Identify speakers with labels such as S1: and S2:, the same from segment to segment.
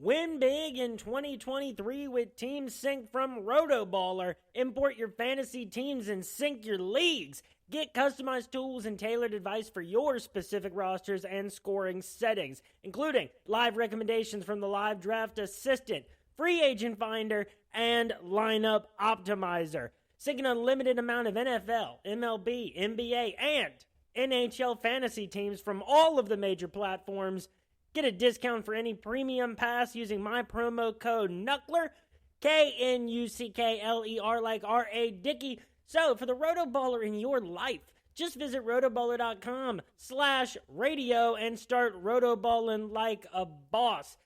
S1: Win big in 2023 with Team Sync from RotoBaller. Import your fantasy teams and sync your leagues. Get customized tools and tailored advice for your specific rosters and scoring settings, including live recommendations from the Live Draft Assistant, Free Agent Finder, and Lineup Optimizer. Sync an unlimited amount of NFL, MLB, NBA, and NHL fantasy teams from all of the major platforms. Get a discount for any premium pass using my promo code KNUCKLER, KNUCKLER, like R.A. Dickey. So, for the RotoBaller in your life, just visit rotoballer.com/radio and start rotoballing like a boss.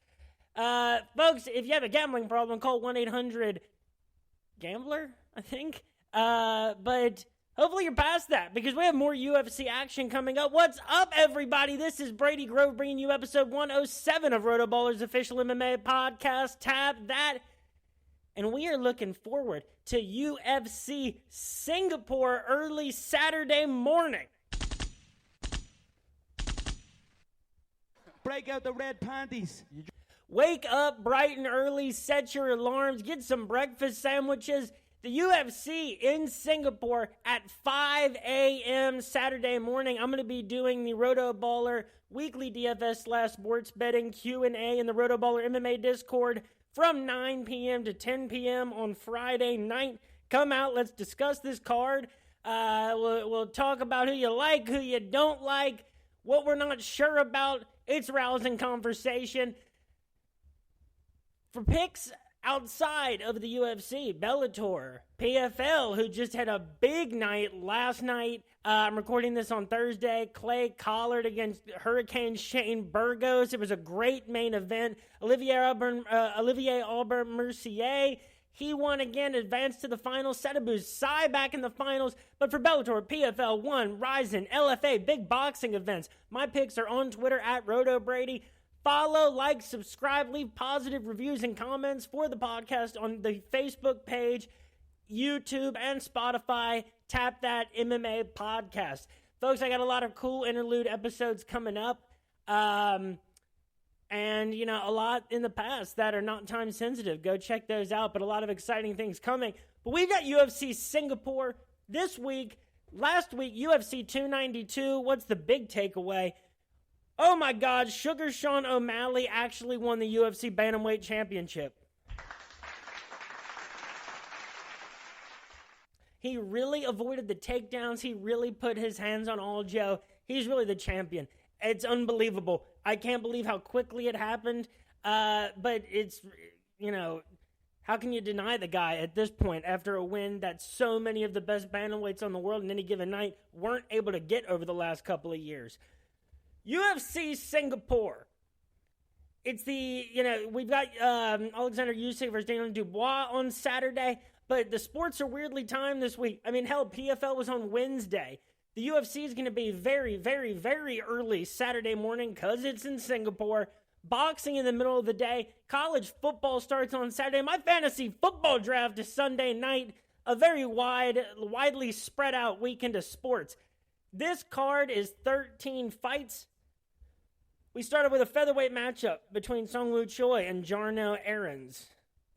S1: Folks, if you have a gambling problem, call 1-800-GAMBLER, I think. But hopefully you're past that, because we have more UFC action coming up. What's up, everybody? This is Brady Grove bringing you episode 107 of RotoBaller's official MMA podcast. Tap that. And we are looking forward to UFC Singapore early Saturday morning.
S2: Break out the red panties.
S1: Wake up bright and early, set your alarms, get some breakfast sandwiches. The UFC in Singapore at 5 a.m. Saturday morning. I'm going to be doing the RotoBaller weekly DFS/sports betting Q&A in the RotoBaller MMA Discord from 9 p.m. to 10 p.m. on Friday night. Come out, let's discuss this card. We'll talk about who you like, who you don't like, what we're not sure about. It's rousing conversation. For picks outside of the UFC, Bellator, PFL, who just had a big night last night. I'm recording this on Thursday. Clay Collard against Hurricane Shane Burgos. It was a great main event. Olivier Aubin-Mercier, he won again, advanced to the finals. Setabu Sai back in the finals. But for Bellator, PFL, One, Ryzen, LFA, big boxing events. My picks are on Twitter at RotoBrady. Follow, like, subscribe, leave positive reviews and comments for the podcast on the Facebook page, YouTube, and Spotify. Tap that MMA podcast. Folks, I got a lot of cool interlude episodes coming up. And, you know, a lot in the past that are not time sensitive. Go check those out, but a lot of exciting things coming. But we've got UFC Singapore this week. Last week, UFC 292. What's the big takeaway? Oh my God, Sugar Sean O'Malley actually won the UFC Bantamweight Championship. He really avoided the takedowns. He really put his hands on Aljo. He's really the champion. It's unbelievable. I can't believe how quickly it happened. But it's, you know, how can you deny the guy at this point after a win that so many of the best bantamweights on the world in any given night weren't able to get over the last couple of years? UFC Singapore. It's the, you know, we've got Alexander Usyk versus Daniel Dubois on Saturday, but the sports are weirdly timed this week. I mean, hell, PFL was on Wednesday. The UFC is going to be very, very, very early Saturday morning because it's in Singapore. Boxing in the middle of the day. College football starts on Saturday. My fantasy football draft is Sunday night. A very widely spread out weekend of sports. This card is 13 fights. We started with a featherweight matchup between Songwoo Choi and Jarno Aarons.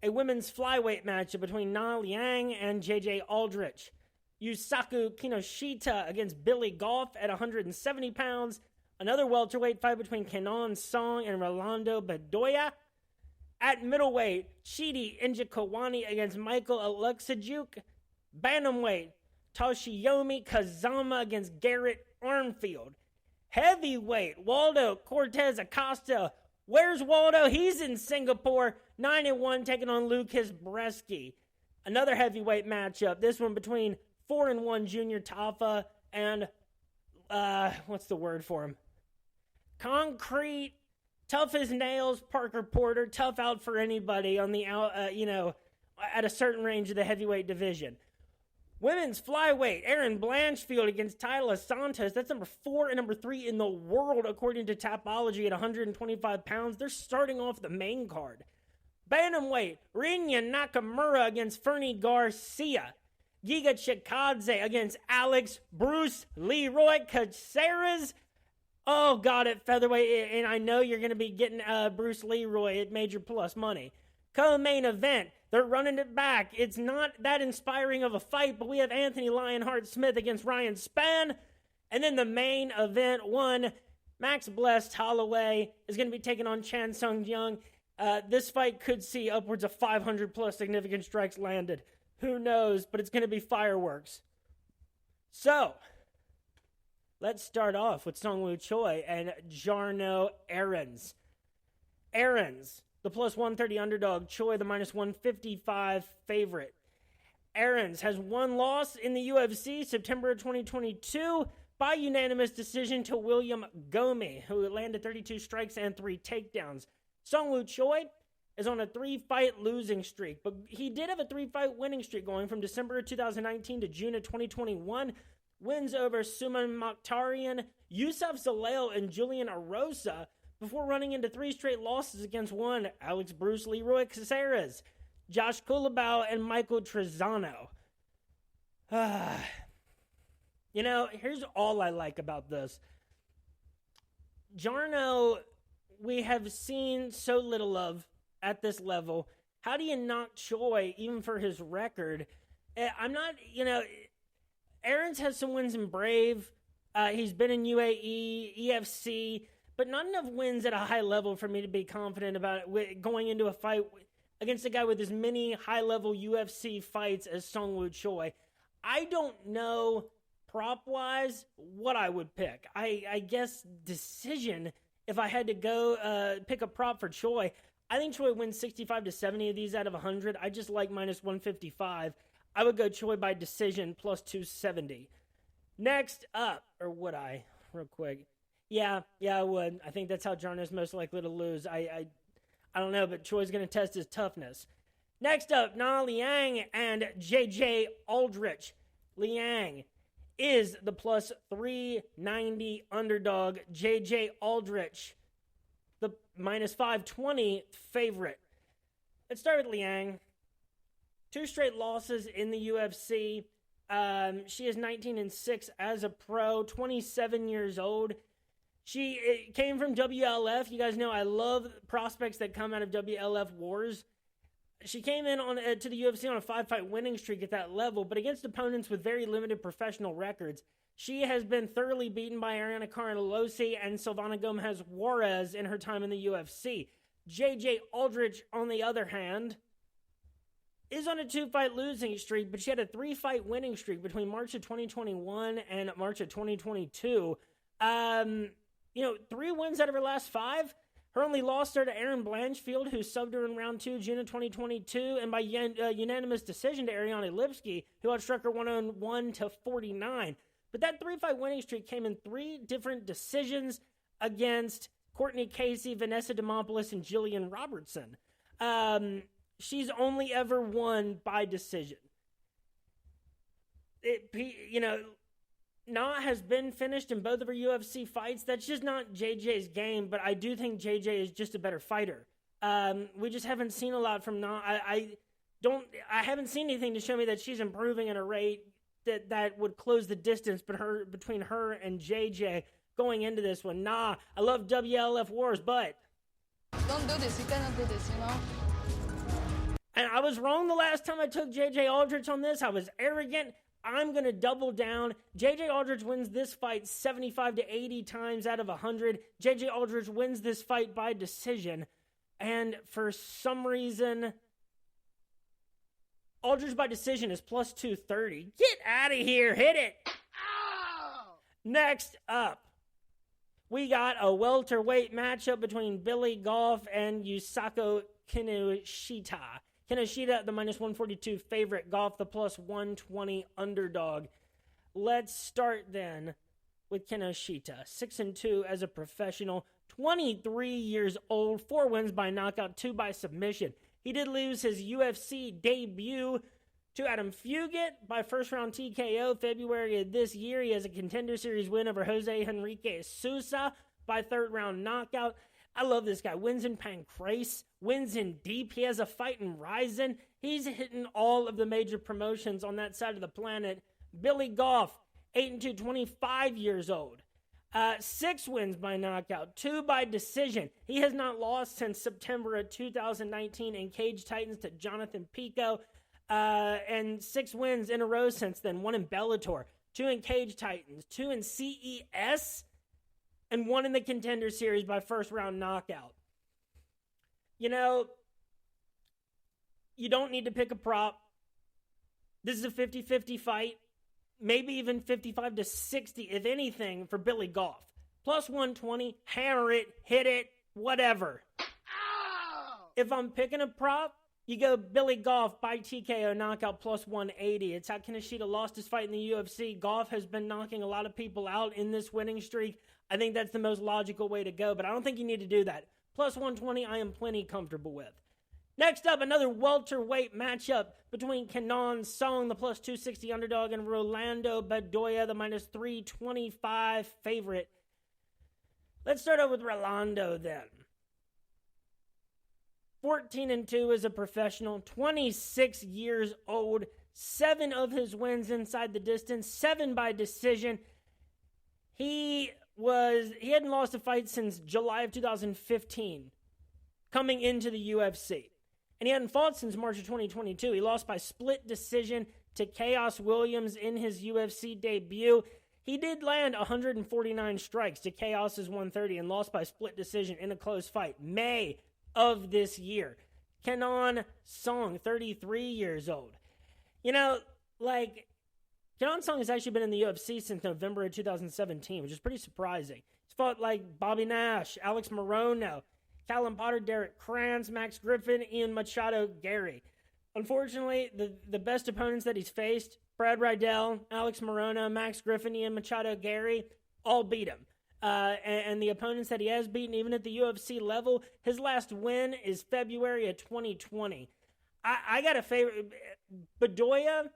S1: A women's flyweight matchup between Na Liang and JJ Aldrich. Yusaku Kinoshita against Billy Goff at 170 pounds. Another welterweight fight between Kenan Song and Rolando Bedoya. At middleweight, Chidi Njokuani against Michael Alexajuk. Bantamweight, Toshiyomi Kazama against Garrett Armfield. Heavyweight, Waldo Cortez Acosta. Where's Waldo? He's in Singapore. 9-1 taking on Lucas Bresky. Another heavyweight matchup. This one between 4-1 Junior Tafa and, what's the word for him? Concrete, tough as nails, Parker Porter. Tough out for anybody on the, at a certain range of the heavyweight division. Women's flyweight, Erin Blanchfield against Tayla Santos. That's number 4 and number 3 in the world, according to Tapology, at 125 pounds. They're starting off the main card. Bantamweight, Rinya Nakamura against Fernie Garcia. Giga Chikadze against Alex Bruce Leroy Caceres. Oh, God, at featherweight, and I know you're going to be getting Bruce Leroy at Major Plus money. Co-main event, they're running it back. It's not that inspiring of a fight, but we have Anthony Lionheart-Smith against Ryan Spann. And then the main event one, Max Blessed Holloway is going to be taking on Chan Sung Jung. This fight could see upwards of 500 plus significant strikes landed. Who knows, but it's going to be fireworks. So, let's start off with Sungwoo Choi and Jarno Aarons. Aarons, the plus 130 underdog. Choi, the minus 155 favorite. Aarons has one loss in the UFC, September 2022, by unanimous decision to William Gomi, who landed 32 strikes and 3 takedowns. Sungwoo Choi is on a 3-fight losing streak, but he did have a 3-fight winning streak going from December of 2019 to June of 2021. Wins over Suman Mokhtarian, Yusuf Zalal, and Julian Arosa before running into 3 straight losses against one, Alex Bruce Leroy Caceres, Josh Kulabau, and Michael Trezano. You know, here's all I like about this. Jarno, we have seen so little of at this level. How do you knock Choi, even for his record? I'm not, Aarons has some wins in Brave. He's been in UAE, EFC, but not enough wins at a high level for me to be confident about it going into a fight against a guy with as many high-level UFC fights as Sungwoo Choi. I don't know, prop-wise, what I would pick. I guess decision, if I had to go pick a prop for Choi. I think Choi wins 65 to 70 of these out of 100. I just like minus 155. I would go Choi by decision plus 270. Next up, or would I? Real quick. Yeah, I would. I think that's how Jarno's most likely to lose. I don't know, but Choi's going to test his toughness. Next up, Na Liang and JJ Aldrich. Liang is the plus 390 underdog. JJ Aldrich, the minus 520 favorite. Let's start with Liang. 2 straight losses in the UFC. She is 19-6 as a pro, 27 years old. She came from WLF. You guys know I love prospects that come out of WLF wars. She came in to the UFC on a 5-fight winning streak at that level, but against opponents with very limited professional records. She has been thoroughly beaten by Ariana Carnelossi and Silvana Gomez Juarez in her time in the UFC. JJ Aldrich, on the other hand, is on a 2-fight losing streak, but she had a 3-fight winning streak between March of 2021 and March of 2022. 3 wins out of her last 5. Her only loss are to Erin Blanchfield, who subbed her in round 2, June of 2022, and by unanimous decision to Ariane Lipsky, who outstruck her 101 to 49. But that 3-fight winning streak came in 3 different decisions against Courtney Casey, Vanessa Demopoulos, and Jillian Robertson. She's only ever won by decision. Na has been finished in both of her UFC fights. That's just not JJ's game, but I do think JJ is just a better fighter. We just haven't seen a lot from Na. I haven't seen anything to show me that she's improving at a rate that would close the distance between her and JJ going into this one. Nah, I love WLF wars, but
S2: don't do this. You cannot do this,
S1: And I was wrong the last time I took JJ Aldrich on this. I was arrogant. I'm going to double down. JJ Aldrich wins this fight 75 to 80 times out of 100. JJ Aldrich wins this fight by decision. And for some reason, Aldrich by decision is plus 230. Get out of here. Hit it. Ow! Next up, we got a welterweight matchup between Billy Goff and Yusako Kinoshita. Kinoshita, the minus 142 favorite. Goff, the plus 120 underdog. Let's start then with Kinoshita. 6-2 as a professional. 23 years old. 4 wins by knockout, 2 by submission. He did lose his UFC debut to Adam Fugit by first-round TKO February of this year. He has a Contender Series win over Jose Henrique Sousa by third-round knockout. I love this guy. Wins in Pancrase, wins in Deep. He has a fight in Ryzen. He's hitting all of the major promotions on that side of the planet. Billy Goff, 8-2, 25 years old. 6 wins by knockout, 2 by decision. He has not lost since September of 2019 in Cage Titans to Jonathan Pico, and 6 wins in a row since then. 1 in Bellator, 2 in Cage Titans, 2 in CES, and 1 in the Contender Series by first round knockout. You know, you don't need to pick a prop. This is a 50-50 fight. Maybe even 55-60, if anything, for Billy Goff. Plus 120, hammer it, hit it, whatever. If I'm picking a prop, you go Billy Goff by TKO knockout plus 180. It's how Kinoshita lost his fight in the UFC. Goff has been knocking a lot of people out in this winning streak. I think that's the most logical way to go, but I don't think you need to do that. Plus 120, I am plenty comfortable with. Next up, another welterweight matchup between Kenan Song, the plus 260 underdog, and Rolando Bedoya, the minus 325 favorite. Let's start out with Rolando then. 14-2 as a professional, 26 years old, 7 of his wins inside the distance, 7 by decision. He hadn't lost a fight since July of 2015, coming into the UFC. And he hadn't fought since March of 2022. He lost by split decision to Chaos Williams in his UFC debut. He did land 149 strikes to Chaos's 130 and lost by split decision in a close fight. May of this year. Kenan Song, 33 years old. You know, like, Kenan Song has actually been in the UFC since November of 2017, which is pretty surprising. He's fought like Bobby Nash, Alex Morono, Callum Potter, Derek Kranz, Max Griffin, Ian Machado, Gary. Unfortunately, the best opponents that he's faced, Brad Riddell, Alex Morono, Max Griffin, Ian Machado, Gary, all beat him. And the opponents that he has beaten, even at the UFC level, his last win is February of 2020. I got a favorite. Bedoya,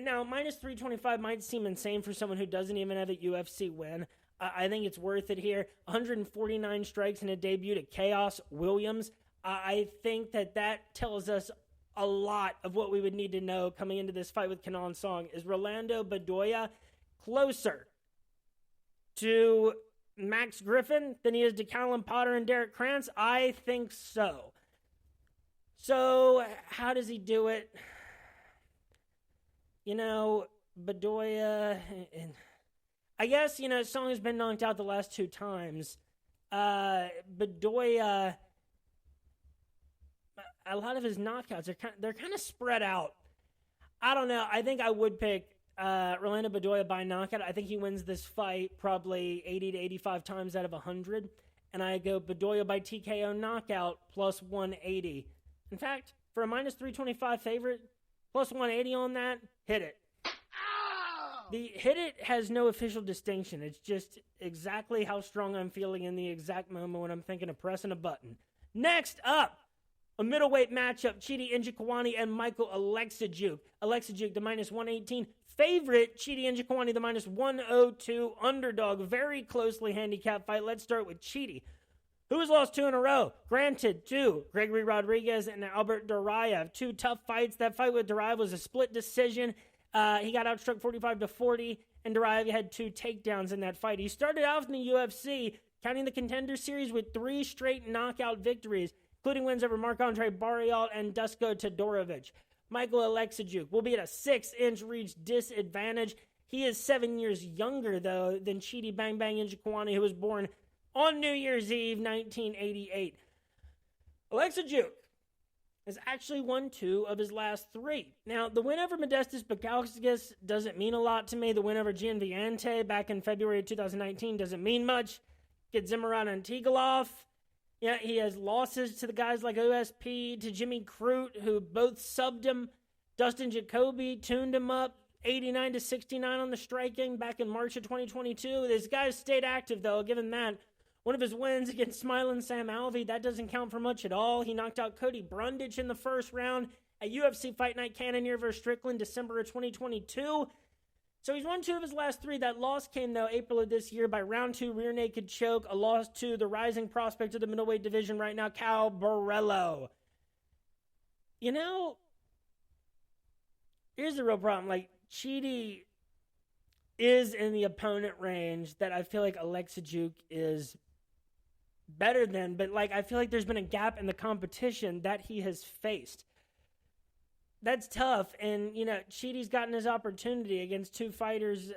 S1: now minus 325 might seem insane for someone who doesn't even have a UFC win. I think it's worth it here. 149 strikes in a debut to Chaos Williams. I think that tells us a lot of what we would need to know coming into this fight with Kenan Song. Is Rolando Bedoya closer to Max Griffin than he is to Callum Potter and Derek Kranz? I think so. So, how does he do it? You know, Bedoya, and I guess, you know, Song has been knocked out the last 2 times. Bedoya, a lot of his knockouts they're kind of spread out. I don't know. I think I would pick Rolando Bedoya by knockout. I think he wins this fight probably 80 to 85 times out of 100. And I go Bedoya by TKO knockout plus 180. In fact, for a minus 325 favorite, plus 180 on that, hit it. The hit it has no official distinction. It's just exactly how strong I'm feeling in the exact moment when I'm thinking of pressing a button. Next up, a middleweight matchup, Chidi Njokuani and Michael Alexijuk. Alexijuk, the minus 118 favorite. Chidi Njokuani, the minus 102 underdog. Very closely handicapped fight. Let's start with Chidi, who has lost 2 in a row. Granted, 2. Gregory Rodriguez and Albert Duraev. 2 tough fights. That fight with Duraev was a split decision. He got outstruck 45-40, and Duraev had 2 takedowns in that fight. He started out in the UFC, counting the Contender Series, with 3 straight knockout victories, including wins over Marc-Andre Barriault and Dusko Todorovic. Michael Alexijuk will be at a 6-inch reach disadvantage. He is 7 years younger, though, than Chidi Bang Bang Njokuani, who was born on New Year's Eve, 1988. Alexijuk has actually won 2 of his last 3. Now, the win over Modestas Bukauskas doesn't mean a lot to me. The win over Gian Viante back in February of 2019 doesn't mean much. Get Zimmerman and Tigalov. Yeah, he has losses to the guys like OSP, to Jimmy Crute, who both subbed him. Dustin Jacoby tuned him up 89-69 on the striking back in March of 2022. This guy's stayed active, though, given that. One of his wins against Smiling Sam Alvey, that doesn't count for much at all. He knocked out Cody Brundage in the first round at UFC Fight Night Cannonier vs. Strickland, December of 2022. So he's won 2 of his last 3. That loss came, though, April of this year by round 2 rear naked choke. A loss to the rising prospect of the middleweight division right now, Cal Borello. You know, here's the real problem. Like, Chidi, is in the opponent range that I feel like Alexijuk is better than, but like I feel like there's been a gap in the competition that he has faced. That's tough, and Chidi's gotten his opportunity against two fighters,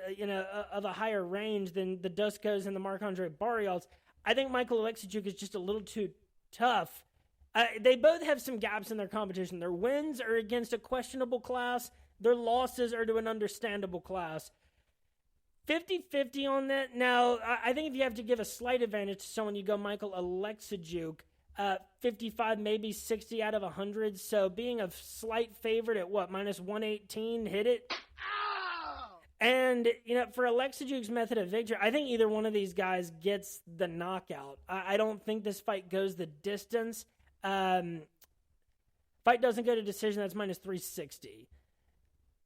S1: of a higher range than the Duskos and the Marc-Andre Barrios. I think Michael Alexijuk is just a little too tough. They both have some gaps in their competition. Their wins are against a questionable class. Their losses are to an understandable class. 50-50 on that. Now, I think if you have to give a slight advantage to someone, you go Michael Alexijuk. 55, maybe 60 out of 100. So being a slight favorite at minus 118, hit it. And, for Alexiuk's method of victory, I think either one of these guys gets the knockout. I don't think this fight goes the distance. Fight doesn't go to decision, that's minus 360.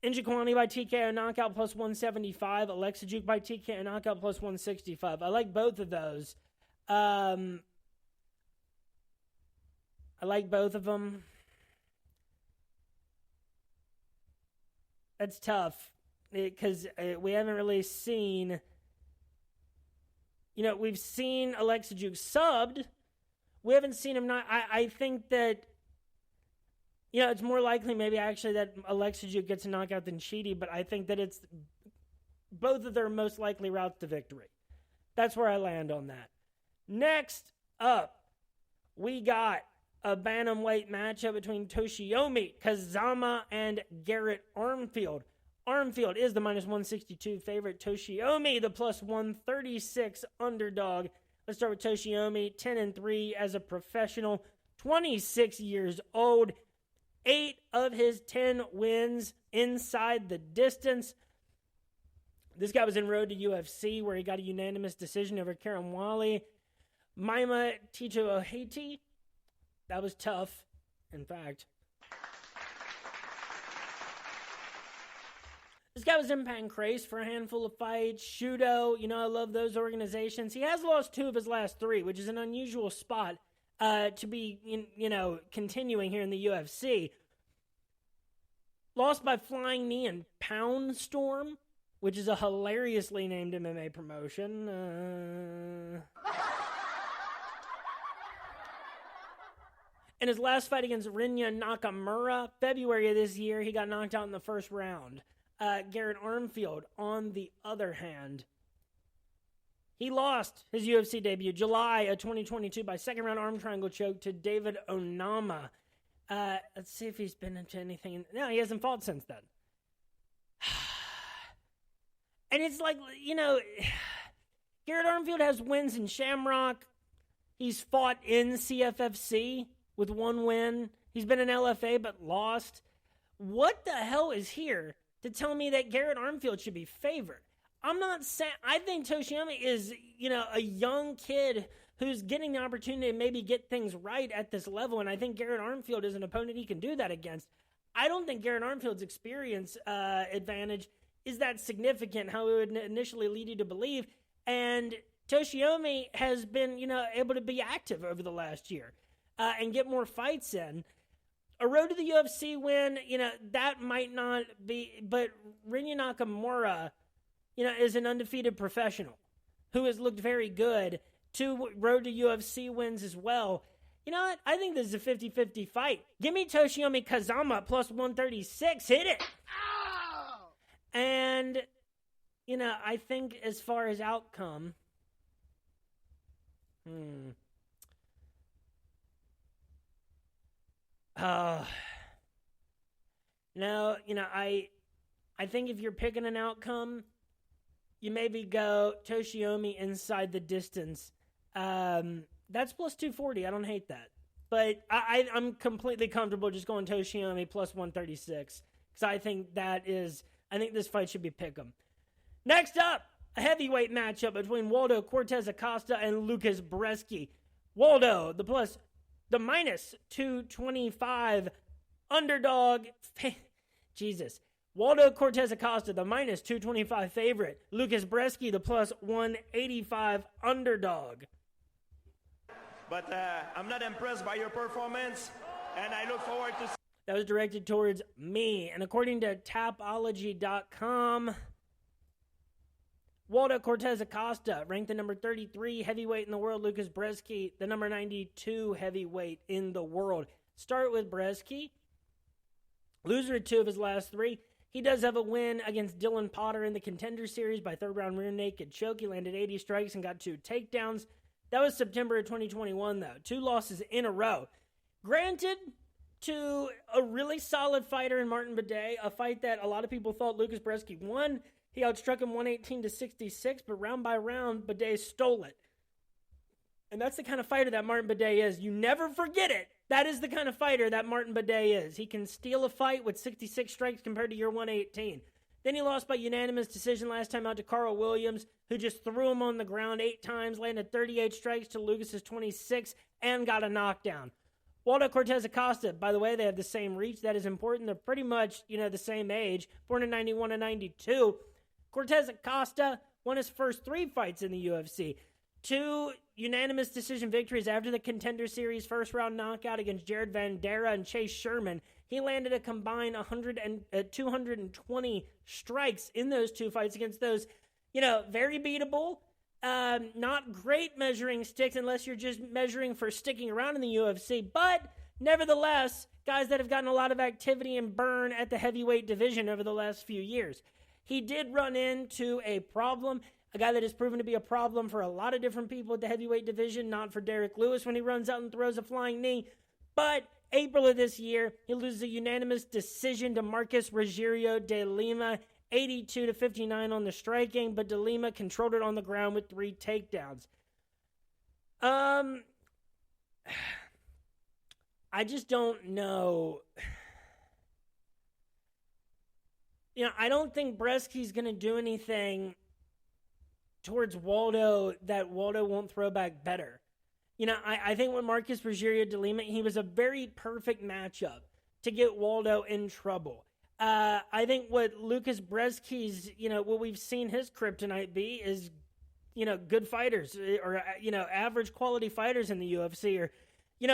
S1: Njokuani by TKO knockout plus 175. Alexijuk by TKO knockout plus 165. I like both of those. I like both of them. That's tough because we haven't really seen, we've seen Alexijuk subbed. We haven't seen him not. I think that, it's more likely maybe actually that Alexijuk gets a knockout than Chidi, but I think that it's both of their most likely routes to victory. That's where I land on that. Next up, we got a bantamweight matchup between Toshiomi Kazama and Garrett Armfield. Armfield is the minus 162 favorite. Toshiomi, the plus 136 underdog. Let's start with Toshiomi, 10-3 as a professional, 26 years old. 8 of his 10 wins inside the distance. This guy was in Road to UFC, where he got a unanimous decision over Karen Wally. Maima Tito Ohiti. That was tough, in fact. This guy was in Pancrase for a handful of fights. Shudo, I love those organizations. He has lost 2 of his last 3, which is an unusual spot to be, continuing here in the UFC. Lost by flying knee and Pound Storm, which is a hilariously named MMA promotion. In his last fight against Rinya Nakamura, February of this year, he got knocked out in the first round. Garrett Armfield, on the other hand, he lost his UFC debut July of 2022 by second round arm triangle choke to David Onama. Let's see if he's been into anything. No, he hasn't fought since then. And it's like, Garrett Armfield has wins in Shamrock. He's fought in CFFC with 1 win. He's been in LFA but lost. What the hell is here to tell me that Garrett Armfield should be favored? I'm not saying, I think Toshiomi is, a young kid who's getting the opportunity to maybe get things right at this level, and I think Garrett Armfield is an opponent he can do that against. I don't think Garrett Armfield's experience advantage is that significant, how it would initially lead you to believe, and Toshiomi has been, able to be active over the last year and get more fights in. A road to the UFC win, that might not be, but Rinya Nakamura, is an undefeated professional who has looked very good. 2 road to UFC wins as well. You know what? I think this is a 50-50 fight. Give me Toshiomi Kazama plus 136. Hit it! Ow! And, I think as far as outcome, no, I think if you're picking an outcome, you maybe go Toshiomi inside the distance. That's plus 240. I don't hate that. But I'm completely comfortable just going Toshiomi plus 136. Because I think this fight should be pick'em. Next up, a heavyweight matchup between Waldo Cortez Acosta and Lucas Bresky. Waldo, the minus 225 underdog. Jesus. Waldo Cortez Acosta, the minus 225 favorite. Lucas Bresky, the plus 185 underdog.
S3: But I'm not impressed by your performance, and I look forward to...
S1: That was directed towards me. And according to Tapology.com, Waldo Cortez Acosta, ranked the number 33 heavyweight in the world. Lucas Bresky, the number 92 heavyweight in the world. Start with Bresky. Loser of 2 of his last 3. He does have a win against Dylan Potter in the Contender Series by third-round rear naked choke. He landed 80 strikes and got 2 takedowns. That was September of 2021, though. 2 losses in a row. Granted, to a really solid fighter in Martin Bidet, a fight that a lot of people thought Lucas Bresky won. He outstruck him 118-66, but round by round, Bidet stole it. And that's the kind of fighter that Martin Bidet is. You never forget it. That is the kind of fighter that Martin Bidet is. He can steal a fight with 66 strikes compared to your 118. Then he lost by unanimous decision last time out to Carl Williams, who just threw him on the ground 8 times, landed 38 strikes to Lucas's 26, and got a knockdown. Waldo Cortez Acosta, by the way, they have the same reach. That is important. They're pretty much, the same age, born in 91 and 92. Cortez Acosta won his first 3 fights in the UFC. 2 unanimous decision victories after the Contender Series first-round knockout against Jared Vandera and Chase Sherman. He landed a combined 220 strikes in those 2 fights against those, very beatable, not great measuring sticks unless you're just measuring for sticking around in the UFC. But nevertheless, guys that have gotten a lot of activity and burn at the heavyweight division over the last few years. He did run into a problem. A guy that has proven to be a problem for a lot of different people at the heavyweight division, not for Derek Lewis when he runs out and throws a flying knee. But April of this year, he loses a unanimous decision to Marcus Rogerio de Lima, 82-59 on the striking, but de Lima controlled it on the ground with 3 takedowns. I just don't know. I don't think Bresky's going to do anything towards Waldo that Waldo won't throw back better. I think with Marcus Rogerio de Lima, he was a very perfect matchup to get Waldo in trouble. I think what Lucas Bresky's, what we've seen his kryptonite be is, good fighters or, average quality fighters in the UFC or,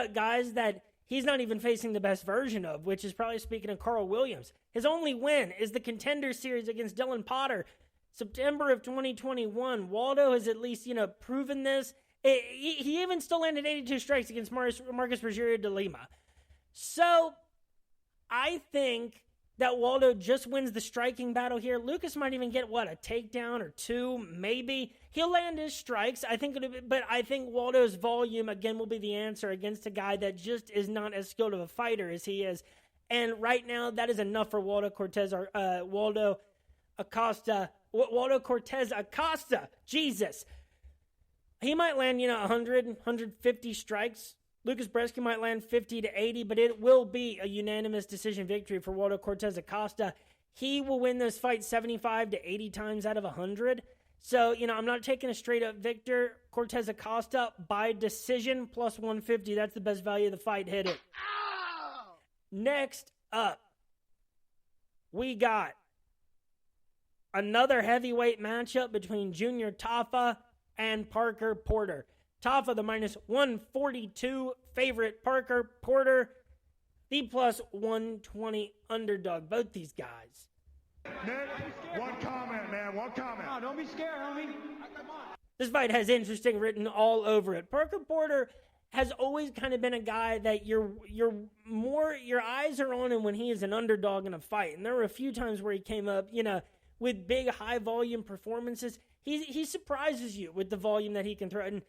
S1: guys that he's not even facing the best version of, which is probably speaking of Carl Williams. His only win is the Contender Series against Dylan Potter, September of 2021. Waldo has at least, proven this. He even still landed 82 strikes against Marcus Rogerio de Lima. So, I think that Waldo just wins the striking battle here. Lucas might even get, a takedown or 2, maybe. He'll land his strikes, but I think Waldo's volume, again, will be the answer against a guy that just is not as skilled of a fighter as he is. And right now, that is enough for Waldo Cortez Acosta. Jesus. He might land, 100, 150 strikes. Lucas Bresky might land 50 to 80, but it will be a unanimous decision victory for Waldo Cortez Acosta. He will win this fight 75 to 80 times out of 100. So, I'm not taking a straight-up victor. Cortez Acosta by decision plus 150. That's the best value of the fight. Hit it. Next up, we got another heavyweight matchup between Junior Tafa and Parker Porter. Tafa, the minus 142 favorite. Parker Porter, the plus 120 underdog. Both these guys.
S4: Nick, one comment, man. One comment.
S5: Oh, don't be scared, homie.
S1: This fight has interesting written all over it. Parker Porter has always kind of been a guy that your eyes are on him when he is an underdog in a fight. And there were a few times where he came up, with big high volume performances. He surprises you with the volume that he can throw. And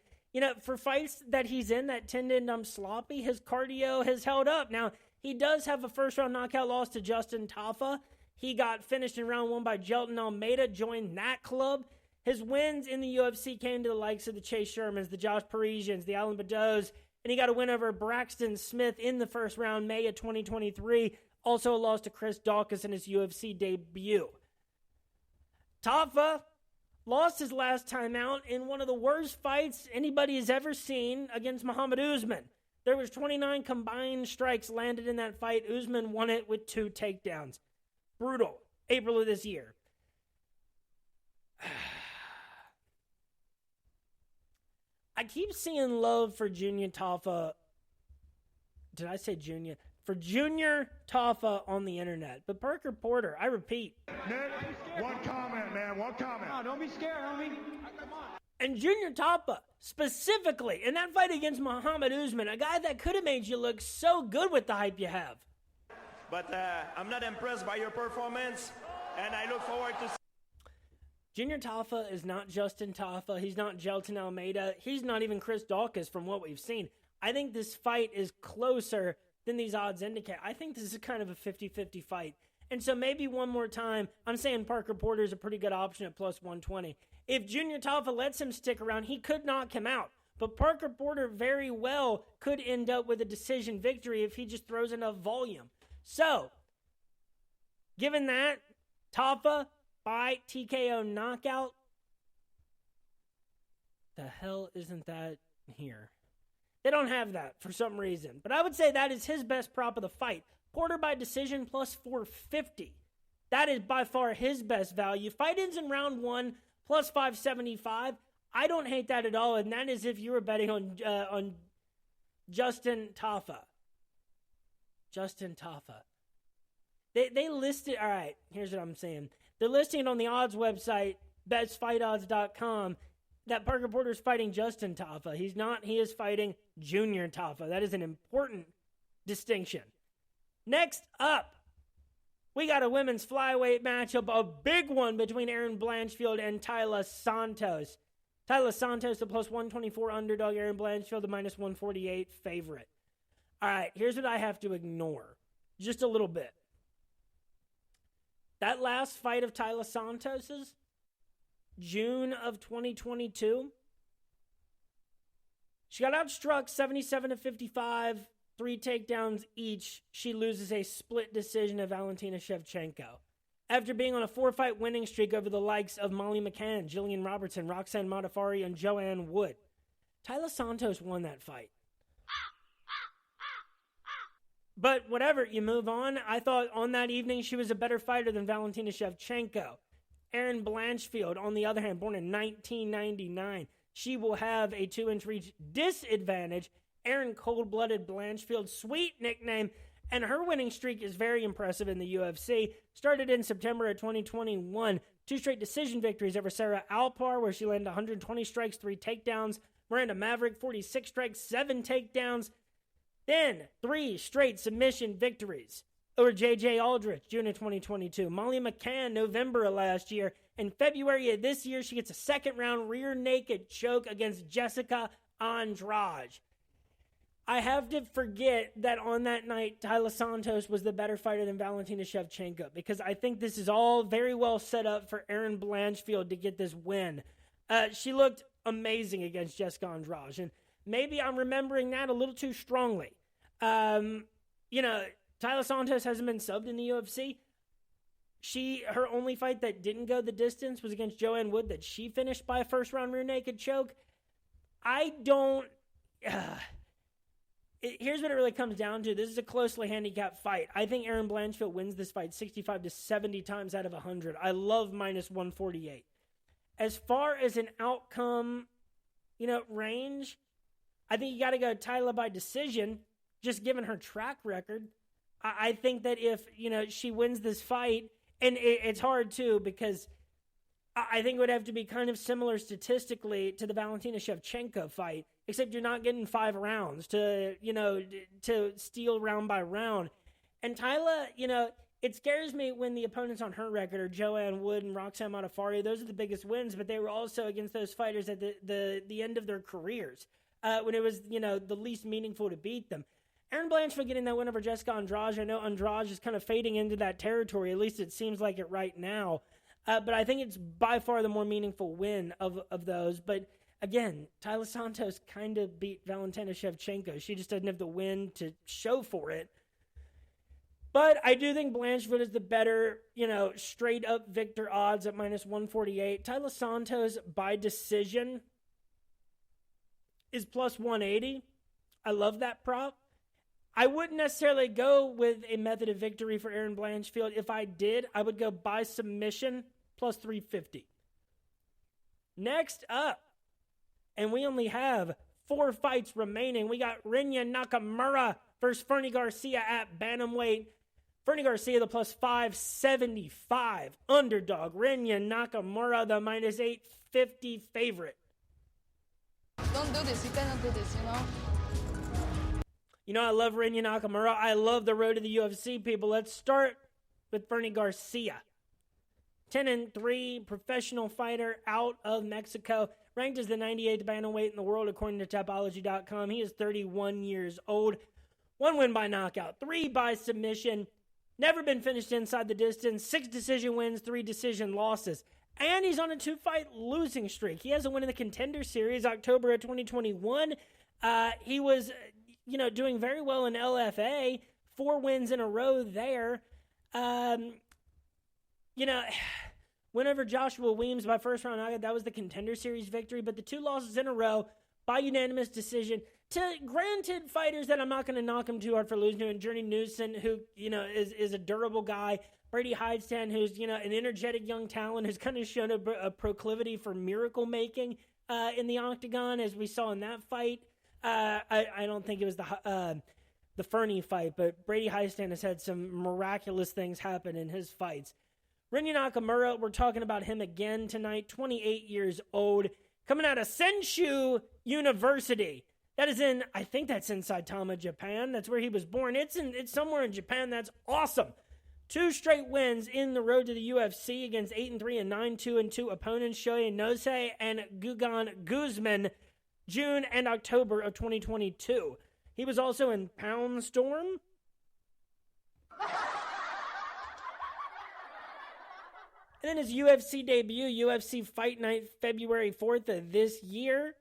S1: for fights that he's in that tend to end sloppy, his cardio has held up. Now, he does have a first-round knockout loss to Justin Tafa. He got finished in round 1 by Jelton Almeida, joined that club. His wins in the UFC came to the likes of the Chase Shermans, the Josh Parisians, the Alan Badeaux, and he got a win over Braxton Smith in the first round, May of 2023. Also a loss to Chris Dawkins in his UFC debut. Tafa lost his last time out in one of the worst fights anybody has ever seen against Muhammad Usman. There was 29 combined strikes landed in that fight. Usman won it with 2 takedowns. Brutal. April of this year. I keep seeing love for Junior Tafa. Did I say Junior? for Junior Taffa on the internet. But Parker Porter, I repeat.
S4: Nick, one comment, man. One comment.
S5: No, don't be scared, homie. Come on.
S1: And Junior Taffa, specifically, in that fight against Muhammad Usman, a guy that could have made you look so good with the hype you have.
S3: But I'm not impressed by your performance, and I look forward to...
S1: Junior Taffa is not Justin Taffa. He's not Jelton Almeida. He's not even Chris Daukaus from what we've seen. I think this fight is closer than these odds indicate. I think this is kind of a 50-50 fight. And so maybe one more time, I'm saying Parker Porter is a pretty good option at plus 120. If Junior Taffa lets him stick around, he could knock him out. But Parker Porter very well could end up with a decision victory if he just throws enough volume. So, given that, Taffa by TKO knockout, the hell isn't that here? They don't have that for some reason. But I would say that is his best prop of the fight. Porter by decision plus 450. That is by far his best value. Fight ends in round 1 plus 575. I don't hate that at all. And that is if you were betting on Justin Taffa. Justin Taffa. They listed, all right, here's what I'm saying. They're listing it on the odds website, bestfightodds.com, that Parker Porter's fighting Justin Taffa. He's not. He is fighting Junior Taffa. That is an important distinction. Next up, we got a women's flyweight matchup, a big one between Erin Blanchfield and Taila Santos. Taila Santos, the plus 124 underdog. Erin Blanchfield, the minus 148 favorite. All right, here's what I have to ignore. Just a little bit. That last fight of Taila Santos's, June of 2022, she got outstruck 77-55, 3 takedowns each. She loses a split decision to Valentina Shevchenko. After being on a 4-fight winning streak over the likes of Molly McCann, Jillian Robertson, Roxanne Modafferi, and Joanne Wood, Taila Santos won that fight. But whatever, you move on. I thought on that evening she was a better fighter than Valentina Shevchenko. Erin Blanchfield, on the other hand, born in 1999. She will have a 2-inch reach disadvantage. Erin Cold-Blooded Blanchfield, sweet nickname. And her winning streak is very impressive in the UFC. Started in September of 2021. 2 straight decision victories over Sarah Alpar, where she landed 120 strikes, 3 takedowns. Miranda Maverick, 46 strikes, 7 takedowns. Then, 3 straight submission victories over J.J. Aldrich, June of 2022. Molly McCann, November of last year. In February of this year, she gets a second-round rear naked choke against Jessica Andrade. I have to forget that on that night, Taila Santos was the better fighter than Valentina Shevchenko, because I think this is all very well set up for Erin Blanchfield to get this win. She looked amazing against Jessica Andrade, and maybe I'm remembering that a little too strongly. Taila Santos hasn't been subbed in the UFC. Her only fight that didn't go the distance was against Joanne Wood, that she finished by a first-round rear naked choke. Here's what it really comes down to. This is a closely handicapped fight. I think Erin Blanchfield wins this fight 65 to 70 times out of 100. I love minus 148. As far as an outcome, range, I think you got to go Taila by decision, just given her track record. I think that if, she wins this fight, and it's hard too, because I think it would have to be kind of similar statistically to the Valentina Shevchenko fight, except you're not getting 5 rounds to steal round by round. And Taila, it scares me when the opponents on her record are Joanne Wood and Roxanne Modafferi. Those are the biggest wins, but they were also against those fighters at the end of their careers, when it was, the least meaningful to beat them. Erin Blanchfield getting that win over Jessica Andrade. I know Andrade is kind of fading into that territory. At least it seems like it right now. But I think it's by far the more meaningful win of those. But again, Taila Santos kind of beat Valentina Shevchenko. She just doesn't have the win to show for it. But I do think Blanchfield is the better, straight up victor odds at minus 148. Taila Santos by decision is plus 180. I love that prop. I wouldn't necessarily go with a method of victory for Erin Blanchfield. If I did, I would go by submission plus 350. Next up, and we only have 4 fights remaining. We got Rinya Nakamura versus Fernie Garcia at bantamweight. Fernie Garcia, the plus 575 underdog. Rinya Nakamura, the minus 850 favorite.
S2: Don't do this. You cannot do this, you know?
S1: You know, I love Rinya Nakamura. I love the road to the UFC, people. Let's start with Fernie Garcia. 10-3 professional fighter out of Mexico. Ranked as the 98th bantamweight in the world according to Tapology.com. He is 31 years old. 1 win by knockout, 3 by submission. Never been finished inside the distance. 6 decision wins, 3 decision losses. And he's on a 2-fight losing streak. He has a win in the Contender Series, October of 2021. He was, doing very well in LFA. 4 wins in a row there. Win over Joshua Weems by first round knockout. That was the Contender Series victory. But the 2 losses in a row by unanimous decision to granted fighters that I'm not going to knock him too hard for losing to. And Journey Newson, who, is a durable guy. Brady Heidstand, who's, an energetic young talent who's kind of shown a proclivity for miracle making in the octagon, as we saw in that fight. I don't think it was the Fernie fight, but Brady Heidstand has had some miraculous things happen in his fights. Rinya Nakamura, we're talking about him again tonight, 28 years old, coming out of Senshu University. That is I think that's in Saitama, Japan. That's where he was born. It's somewhere in Japan. That's awesome. 2 straight wins in the road to the UFC against 8-3 and 9-2 opponents, Shoya Nose and Gugan Guzman, June and October of 2022. He was also in Pound Storm. And then his UFC debut, UFC Fight Night, February 4th of this year.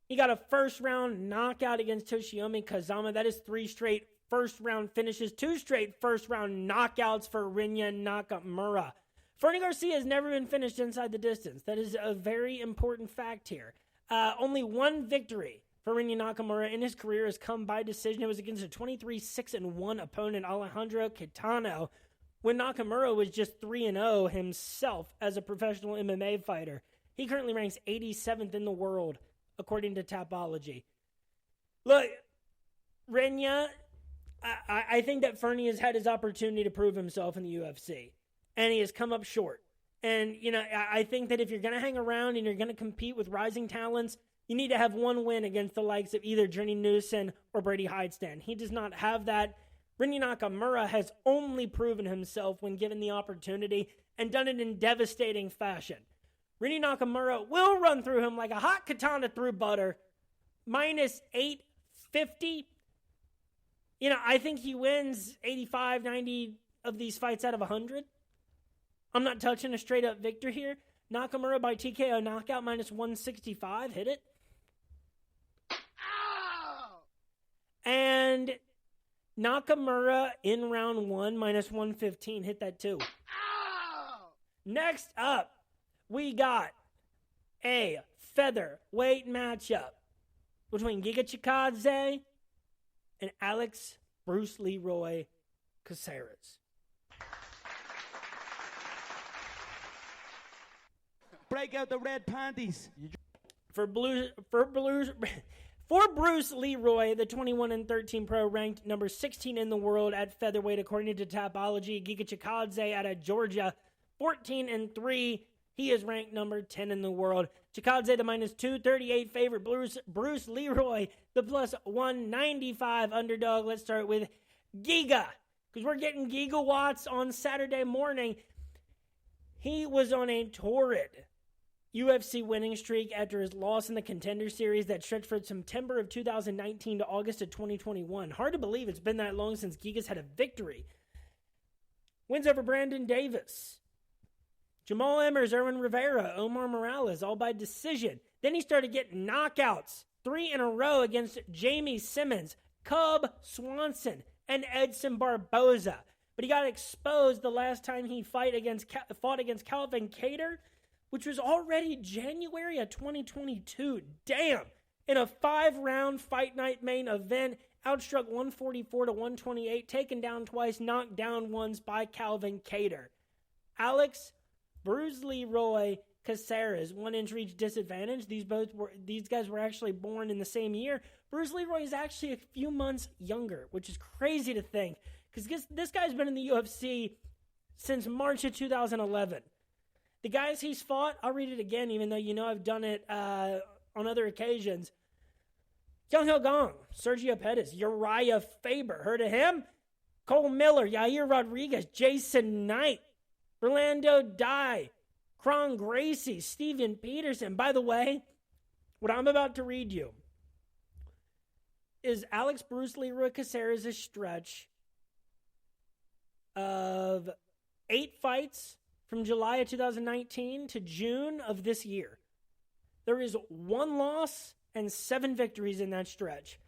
S1: He got a first-round knockout against Toshiomi Kazama. That is 3 straight first-round finishes, 2 straight first-round knockouts for Rinya Nakamura. Fernie Garcia has never been finished inside the distance. That is a very important fact here. Only 1 victory for Rinya Nakamura in his career has come by decision. It was against a 23-6-1 opponent, Alejandro Quintano, when Nakamura was just 3-0 himself as a professional MMA fighter. He currently ranks 87th in the world, according to Tapology. Look, Rinya, I think that Fernie has had his opportunity to prove himself in the UFC, and he has come up short. And, I think that if you're going to hang around and you're going to compete with rising talents, you need to have 1 win against the likes of either Journey Newson or Brady Heidstand. He does not have that. Rinya Nakamura has only proven himself when given the opportunity and done it in devastating fashion. Rinya Nakamura will run through him like a hot katana through butter. Minus 850. I think he wins 85, 90 of these fights out of 100. I'm not touching a straight-up victor here. Nakamura by TKO knockout, minus 165. Hit it. Ow! And Nakamura in round 1, minus 115. Hit that too. Ow! Next up, we got a featherweight matchup between Giga Chikadze and Alex Bruce Leroy Caceres.
S5: Break out the red panties.
S1: For Bruce Leroy, the 21-13 pro, ranked number 16 in the world at featherweight according to Tapology. Giga Chikadze out of Georgia, 14-3. He is ranked number 10 in the world. Chikadze, the minus 238 favorite. Bruce Leroy, the plus 195 underdog. Let's start with Giga, because we're getting gigawatts on Saturday morning. He was on a torrid UFC winning streak after his loss in the Contender Series that stretched from September of 2019 to August of 2021. Hard to believe it's been that long since Giga's had a victory. Wins over Brandon Davis, Jamal Emmers, Erwin Rivera, Omar Morales, all by decision. Then he started getting knockouts, 3 in a row against Jamie Simmons, Cub Swanson, and Edson Barboza. But he got exposed the last time he fought against Calvin Kattar, which was already January of 2022. Damn! In a 5-round fight night main event, outstruck 144 to 128, taken down twice, knocked down once by Calvin Kattar. Alex Bruce Leroy Caceres, 1 inch reach disadvantage. These guys were actually born in the same year. Bruce Leroy is actually a few months younger, which is crazy to think, because this guy's been in the UFC since March of 2011. The guys he's fought, I'll read it again, even though I've done it on other occasions. Young Hill Gong, Sergio Pettis, Uriah Faber, heard of him? Cole Miller, Yair Rodriguez, Jason Knight, Orlando Dye, Kron Gracie, Steven Peterson. By the way, what I'm about to read you is Alex Bruce Leroy Caceres' stretch of 8 fights from July of 2019 to June of this year. There is 1 loss and 7 victories in that stretch.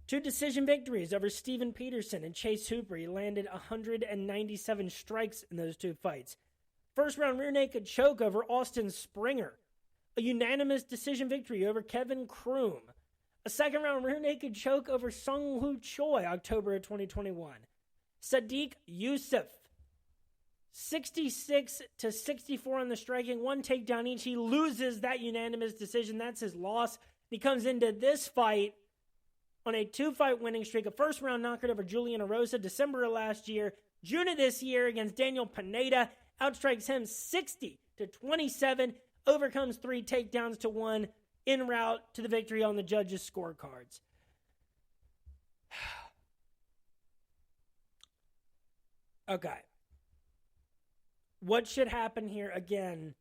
S1: 2 decision victories over Steven Peterson and Chase Hooper. He landed 197 strikes in those 2 fights. First round rear naked choke over Austin Springer. A unanimous decision victory over Kevin Kroom. A second round rear naked choke over Sung Woo Choi, October of 2021. Sadiq Youssef, 66-64 on the striking, 1 takedown each. He loses that unanimous decision. That's his loss. He comes into this fight on a 2-fight winning streak, a first round knockout over Julian Erosa, December of last year. June of this year against Daniel Pineda, outstrikes him 60-27, overcomes 3 takedowns to 1, en route to the victory on the judges' scorecards. Okay. What should happen here again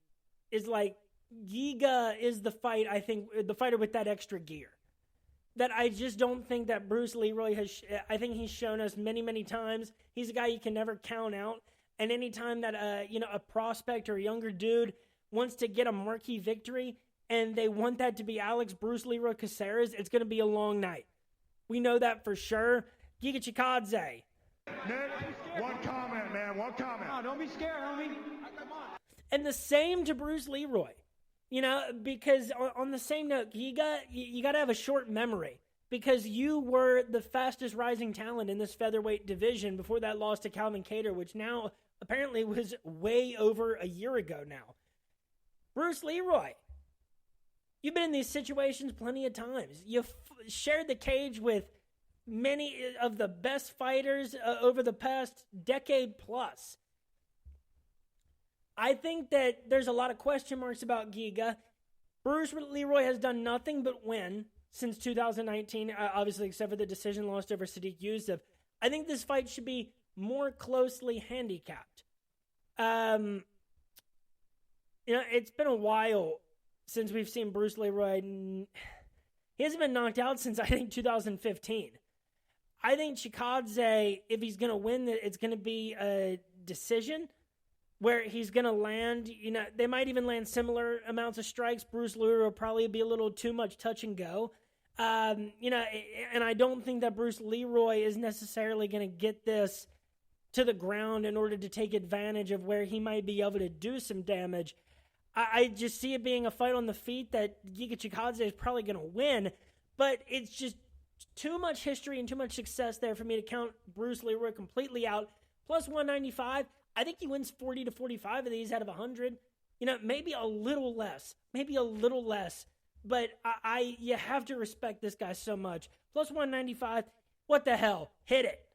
S1: is Giga is the fight, I think, the fighter with that extra gear. That I just don't think that Bruce Leroy has, I think he's shown us many, many times. He's a guy you can never count out. And anytime that, a prospect or a younger dude wants to get a marquee victory and they want that to be Alex Bruce Leroy Caceres, it's going to be a long night. We know that for sure. Giga Chikadze.
S4: Nick, one comment, man. One comment.
S5: No, don't be scared, homie.
S1: And the same to Bruce Leroy. Because on the same note, Giga, you got to have a short memory. Because you were the fastest rising talent in this featherweight division before that loss to Calvin Kattar, which now apparently was way over a year ago now. Bruce Leroy, you've been in these situations plenty of times. You've shared the cage with many of the best fighters over the past decade plus. I think that there's a lot of question marks about Giga. Bruce Leroy has done nothing but win since 2019, obviously except for the decision lost over Sadiq Youssef. I think this fight should be more closely handicapped. It's been a while since we've seen Bruce Leroy. He hasn't been knocked out since, I think, 2015. I think Chikadze, if he's going to win, it's going to be a decision where he's going to land, they might even land similar amounts of strikes. Bruce Leroy will probably be a little too much touch and go. And I don't think that Bruce Leroy is necessarily going to get this to the ground in order to take advantage of where he might be able to do some damage. I just see it being a fight on the feet that Giga Chikadze is probably going to win, but it's just too much history and too much success there for me to count Bruce Leroy completely out. Plus 195, I think he wins 40 to 45 of these out of 100. Maybe a little less, but you have to respect this guy so much. Plus 195, what the hell? Hit it.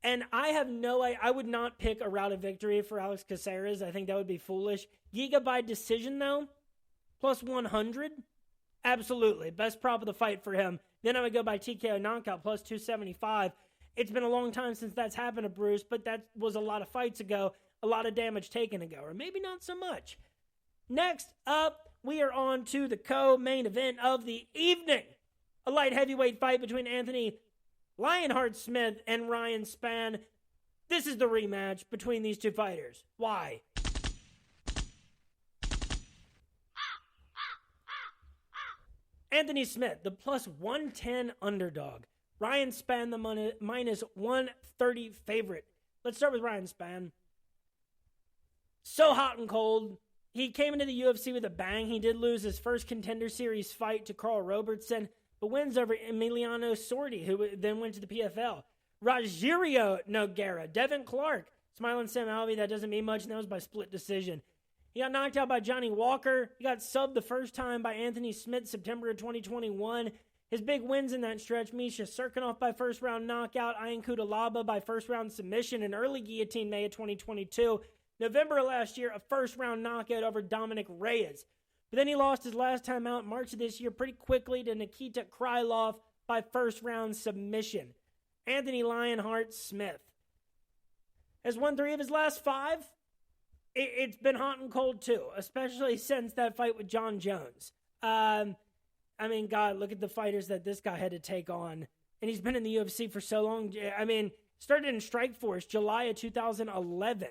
S1: And I would not pick a route of victory for Alex Caceres. I think that would be foolish. Giga by decision, though, plus 100, absolutely. Best prop of the fight for him. Then I would go by TKO knockout, plus 275. It's been a long time since that's happened to Bruce, but that was a lot of fights ago, a lot of damage taken ago, or maybe not so much. Next up, we are on to the co-main event of the evening. A light heavyweight fight between Anthony Lionheart Smith and Ryan Spann. This is the rematch between these two fighters. Why? Anthony Smith, the plus 110 underdog. Ryan Spann, the minus 130 favorite. Let's start with Ryan Spann. So hot and cold. He came into the UFC with a bang. He did lose his first Contender Series fight to Carl Robertson, but wins over Emiliano Sordi, who then went to the PFL. Rogerio Nogueira, Devin Clark, Smiling Sam Alvey, that doesn't mean much, and that was by split decision. He got knocked out by Johnny Walker. He got subbed the first time by Anthony Smith, September of 2021. His big wins in that stretch: Misha Serkinov by first-round knockout, Ian Kudalaba by first-round submission, and early guillotine May of 2022. November of last year, a first-round knockout over Dominic Reyes. But then he lost his last time out March of this year pretty quickly to Nikita Krylov by first-round submission. Anthony Lionheart Smith has won 3 of his last 5. It's been hot and cold too, especially since that fight with John Jones. I mean, God, look at the fighters that this guy had to take on. And he's been in the UFC for so long. I mean, started in Strikeforce, July of 2011.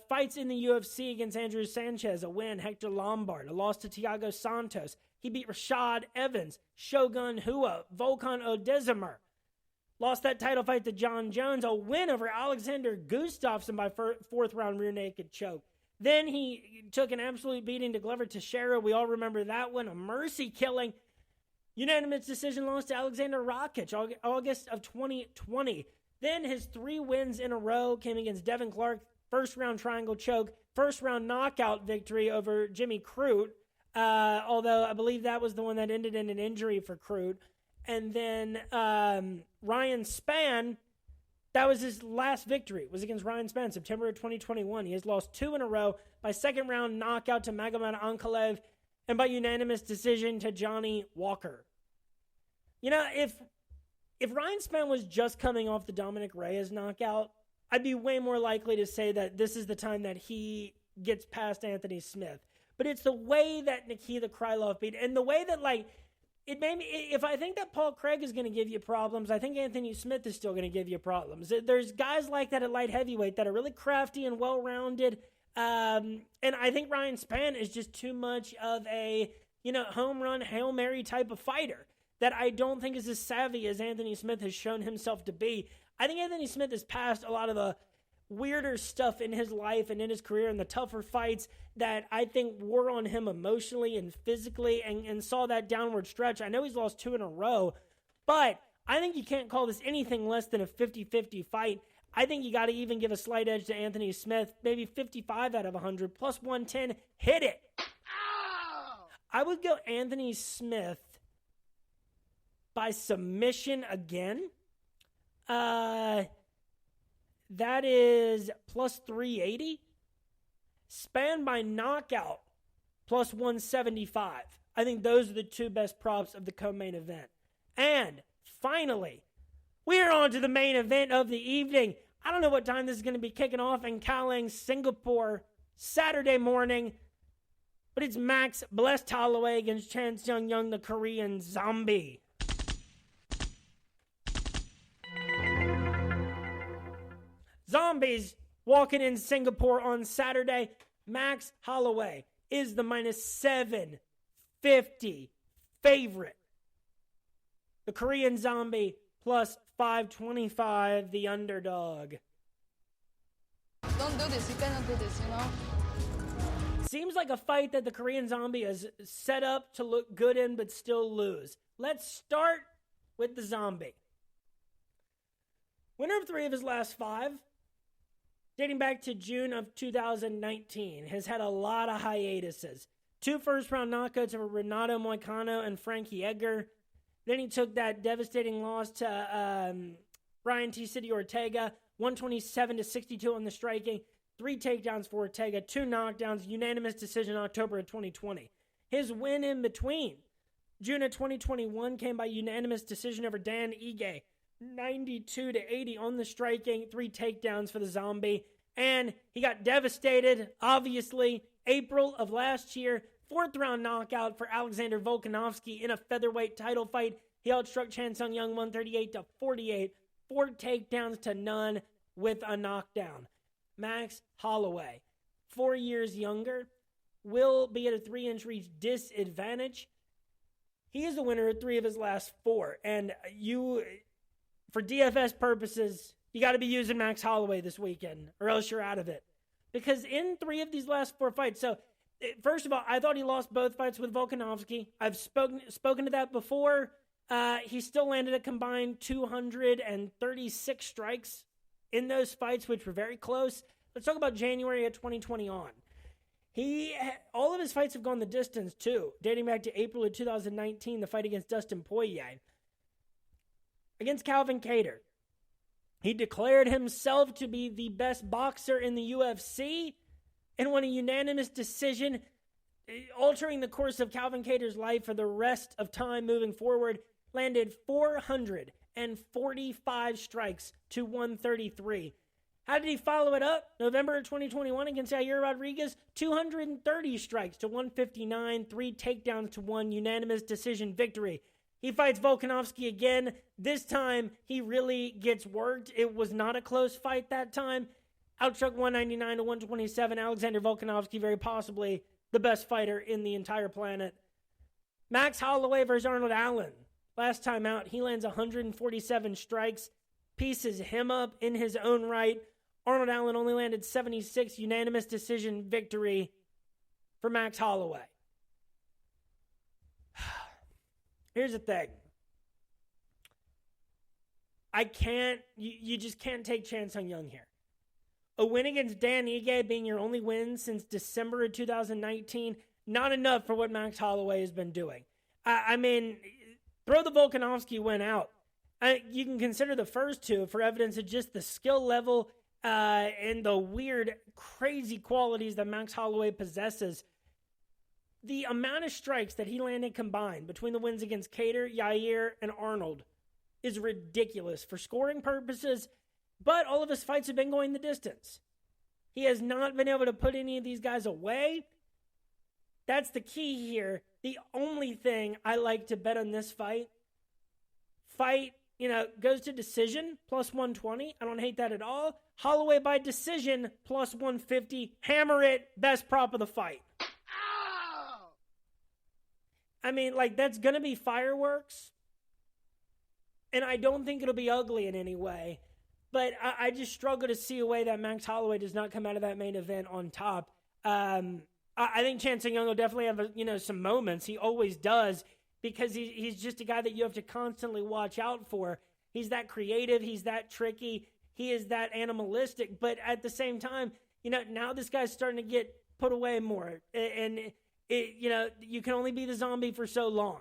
S1: Fights in the UFC against Andrew Sanchez, a win. Hector Lombard, a loss to Thiago Santos. He beat Rashad Evans, Shogun Hua, Volkan Odezimer. Lost that title fight to John Jones, a win over Alexander Gustafsson by fourth round rear naked choke. Then he took an absolute beating to Glover Teixeira. We all remember that one, a mercy killing. Unanimous decision loss to Alexander Rakic, August of 2020. Then his 3 wins in a row came against Devin Clark, first round triangle choke, first round knockout victory over Jimmy Crute, although I believe that was the one that ended in an injury for Crute. And then Ryan Spann, that was his last victory, was against Ryan Spann, September of 2021. He has lost 2 in a row by second round knockout to Magomed Ankalaev and by unanimous decision to Johnny Walker. You know, if Ryan Spann was just coming off the Dominic Reyes knockout, I'd be way more likely to say that this is the time that he gets past Anthony Smith. But it's the way that Nikita Krylov beat, and the way that, like, it made me, if I think that Paul Craig is going to give you problems, I think Anthony Smith is still going to give you problems. There's guys like that at light heavyweight that are really crafty and well-rounded. And I think Ryan Spann is just too much of a, home run, Hail Mary type of fighter that I don't think is as savvy as Anthony Smith has shown himself to be. I think Anthony Smith has passed a lot of the weirder stuff in his life and in his career and the tougher fights that I think wore on him emotionally and physically and saw that downward stretch. I know he's lost 2 in a row, but I think you can't call this anything less than a 50-50 fight. I think you got to even give a slight edge to Anthony Smith, maybe 55 out of 100, plus 110, hit it. Ow! I would go Anthony Smith by submission again. That is plus 380. Spann by knockout, plus 175. I think those are the 2 best props of the co-main event. And finally, we are on to the main event of the evening. I don't know what time this is going to be kicking off in Kallang, Singapore, Saturday morning. But it's Max Blessed Holloway against Chan Sung Young, the Korean Zombie. Zombies walking in Singapore on Saturday. Max Holloway is the minus 750 favorite. The Korean Zombie plus 525, the underdog.
S2: Don't do this. You cannot do this,
S1: Seems like a fight that the Korean Zombie has set up to look good in but still lose. Let's start with the Zombie. Winner of 3 of his last 5. Dating back to June of 2019, has had a lot of hiatuses. 2 first-round knockouts over Renato Moicano and Frankie Edgar. Then he took that devastating loss to Brian T. City Ortega, 127-62 on the striking, 3 takedowns for Ortega, 2 knockdowns, unanimous decision October of 2020. His win in between June of 2021 came by unanimous decision over Dan Ige, 92-80 on the striking, 3 takedowns for the Zombie. And he got devastated, obviously, April of last year. 4th round knockout for Alexander Volkanovski in a featherweight title fight. He outstruck Chan Sung Young 138-48, 4 takedowns to none with a knockdown. Max Holloway, 4 years younger, will be at a 3-inch reach disadvantage. He is the winner of 3 of his last 4. And for DFS purposes, you got to be using Max Holloway this weekend, or else you're out of it. Because in 3 of these last 4 fights, so first of all, I thought he lost both fights with Volkanovski. I've spoken to that before. He still landed a combined 236 strikes in those fights, which were very close. Let's talk about January of 2020 on. All of his fights have gone the distance, too, dating back to April of 2019, the fight against Dustin Poirier. Against Calvin Kattar, he declared himself to be the best boxer in the UFC and won a unanimous decision, altering the course of Calvin Kattar's life for the rest of time moving forward. Landed 445 strikes to 133. How did he follow it up? November of 2021 against Yair Rodriguez, 230 strikes to 159, 3 takedowns to 1 unanimous decision victory. He fights Volkanovski again. This time, he really gets worked. It was not a close fight that time. Outstruck 199 to 127. Alexander Volkanovski, very possibly the best fighter in the entire planet. Max Holloway versus Arnold Allen. Last time out, he lands 147 strikes, pieces him up in his own right. Arnold Allen only landed 76, unanimous decision victory for Max Holloway. Here's the thing. You just can't take Chan Sung Young here. A win against Dan Ige being your only win since December of 2019, not enough for what Max Holloway has been doing. I mean, throw the Volkanovski win out. You can consider the first two for evidence of just the skill level and the weird, crazy qualities that Max Holloway possesses. The amount of strikes that he landed combined between the wins against Kattar, Yair, and Arnold is ridiculous for scoring purposes, but all of his fights have been going the distance. He has not been able to put any of these guys away. That's the key here. The only thing I like to bet on this fight, goes to decision, plus 120. I don't hate that at all. Holloway by decision, plus 150. Hammer it, best prop of the fight. I mean, that's going to be fireworks. And I don't think it'll be ugly in any way. But I just struggle to see a way that Max Holloway does not come out of that main event on top. I think Chan Sung Young will definitely have, some moments. He always does, because he's just a guy that you have to constantly watch out for. He's that creative. He's that tricky. He is that animalistic. But at the same time, now this guy's starting to get put away more. And you can only be the zombie for so long.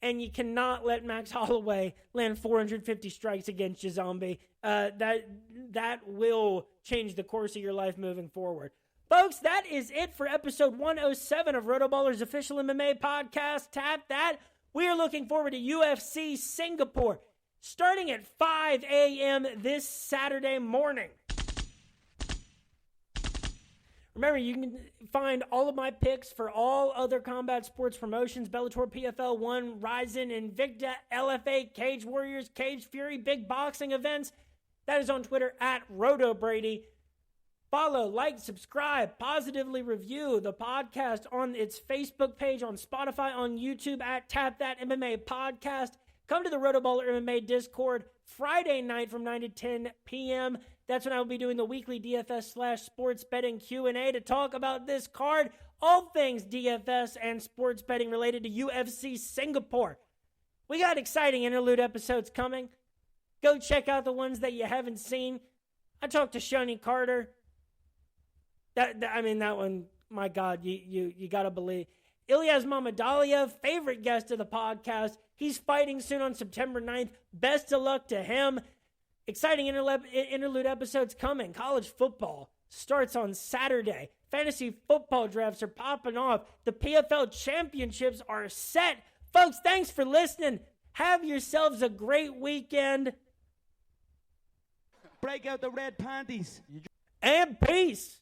S1: And you cannot let Max Holloway land 450 strikes against you, zombie. That will change the course of your life moving forward. Folks, that is it for episode 107 of RotoBallers' official MMA podcast. Tap that. We are looking forward to UFC Singapore, starting at 5 a.m. this Saturday morning. Remember, you can find all of my picks for all other combat sports promotions: Bellator, PFL 1, Ryzen, Invicta, LFA, Cage Warriors, Cage Fury, big boxing events. That is on Twitter at RotoBrady. Follow, like, subscribe, positively review the podcast on its Facebook page, on Spotify, on YouTube at Tap That MMA Podcast. Come to the RotoBaller MMA Discord Friday night from 9 to 10 p.m. That's when I will be doing the weekly DFS/sports betting Q&A to talk about this card, all things DFS and sports betting related to UFC Singapore. We got exciting interlude episodes coming. Go check out the ones that you haven't seen. I talked to Shoni Carter. That one, my God, you got to believe. Ilyas Mamadalia, favorite guest of the podcast. He's fighting soon on September 9th. Best of luck to him. Exciting interlude episodes coming. College football starts on Saturday. Fantasy football drafts are popping off. The PFL championships are set. Folks, thanks for listening. Have yourselves a great weekend.
S5: Break out the red panties.
S1: And peace.